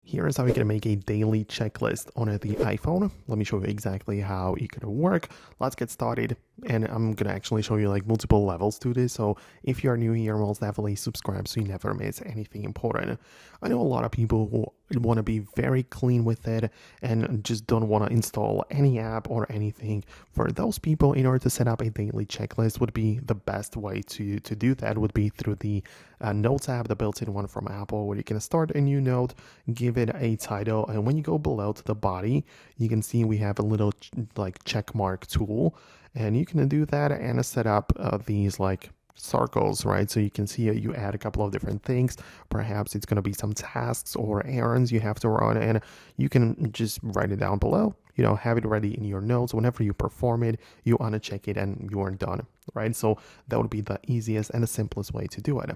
Here is how you can make a daily checklist on the iPhone. Let me show you exactly how it could work. Let's get started. And I'm gonna actually show you like multiple levels to this. So if you are new here, most definitely subscribe so you never miss anything important. I know a lot of people who want to be very clean with it and just don't want to install any app or anything. For those people, in order to set up a daily checklist would be the best way to do that would be through the Notes app, the built-in one from Apple, where you can start a new note, give it a title, and when you go below to the body, you can see we have a little like check mark tool, and you can do that and set up these like circles, right? So you can see you add a couple of different things. Perhaps it's going to be some tasks or errands you have to run, and you can just write it down below. Have it ready in your notes. Whenever you perform it, you uncheck it and you are done, right? So that would be the easiest and the simplest way to do it.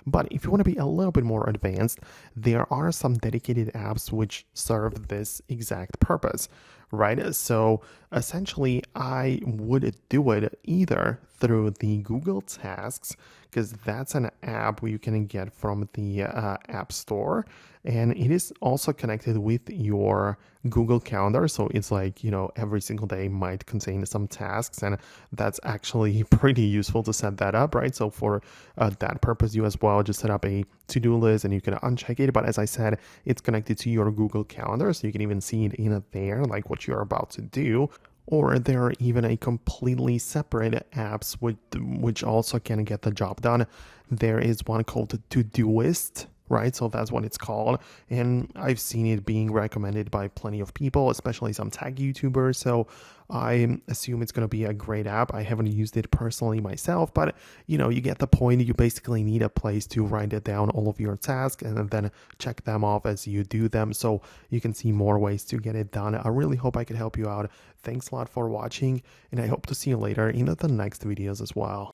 But if you want to be a little bit more advanced, there are some dedicated apps which serve this exact purpose, right? So essentially, I would do it either through the Google Tasks, because that's an app you can get from the App Store, and it is also connected with your Google Calendar. So it's like, every single day might contain some tasks, and that's actually pretty useful to set that up, right? So for that purpose, you as well just set up a to-do list and you can uncheck it. But as I said, it's connected to your Google Calendar, so you can even see it in there, like what you're about to do. Or there are even a completely separate apps which also can get the job done. There is one called Todoist, right? So that's what it's called. And I've seen it being recommended by plenty of people, especially some tech YouTubers. So I assume it's going to be a great app. I haven't used it personally myself, but you get the point. You basically need a place to write it down, all of your tasks, and then check them off as you do them. So you can see more ways to get it done. I really hope I could help you out. Thanks a lot for watching, and I hope to see you later in the next videos as well.